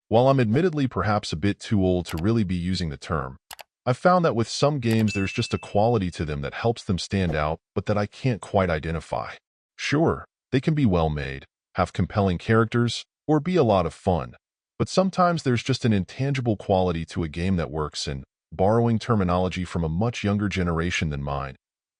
While I'm admittedly perhaps a bit too old to really be using the term, I've found that with some games there's just a quality to them that helps them stand out, but that I can't quite identify. Sure, they can be well made, have compelling characters, or be a lot of fun, but sometimes there's just an intangible quality to a game that works, and borrowing terminology from a much younger generation than mine,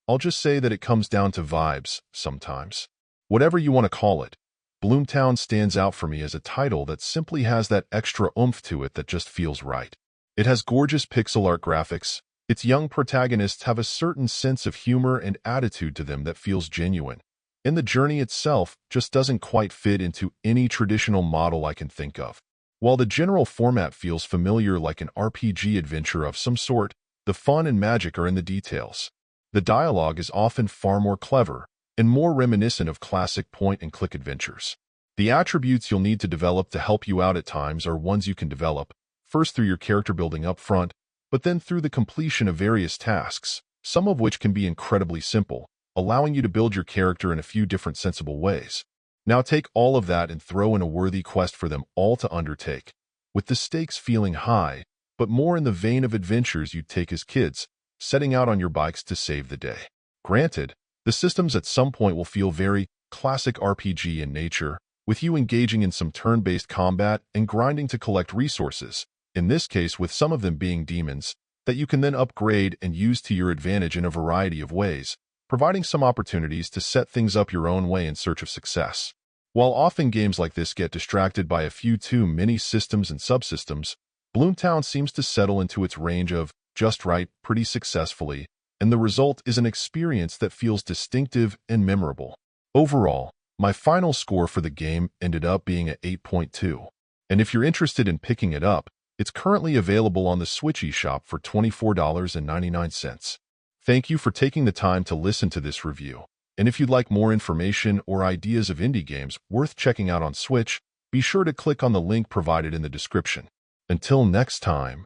I'll just say that it comes down to vibes, sometimes. Whatever you want to call it, Bloomtown stands out for me as a title that simply has that extra oomph to it that just feels right. It has gorgeous pixel art graphics, its young protagonists have a certain sense of humor and attitude to them that feels genuine, and the journey itself just doesn't quite fit into any traditional model I can think of. While the general format feels familiar like an RPG adventure of some sort, the fun and magic are in the details. The dialogue is often far more clever and more reminiscent of classic point-and-click adventures. The attributes you'll need to develop to help you out at times are ones you can develop, first through your character building up front, but then through the completion of various tasks, some of which can be incredibly simple, allowing you to build your character in a few different sensible ways. Now take all of that and throw in a worthy quest for them all to undertake, with the stakes feeling high, but more in the vein of adventures you'd take as kids, setting out on your bikes to save the day. Granted, the systems at some point will feel very classic RPG in nature, with you engaging in some turn-based combat and grinding to collect resources, in this case with some of them being demons, that you can then upgrade and use to your advantage in a variety of ways, providing some opportunities to set things up your own way in search of success. While often games like this get distracted by a few too many systems and subsystems, Bloomtown seems to settle into its range of just right pretty successfully, and the result is an experience that feels distinctive and memorable. Overall, my final score for the game ended up being an 8.2. And if you're interested in picking it up, it's currently available on the Switch eShop for $24.99. Thank you for taking the time to listen to this review. And if you'd like more information or ideas of indie games worth checking out on Switch, be sure to click on the link provided in the description. Until next time.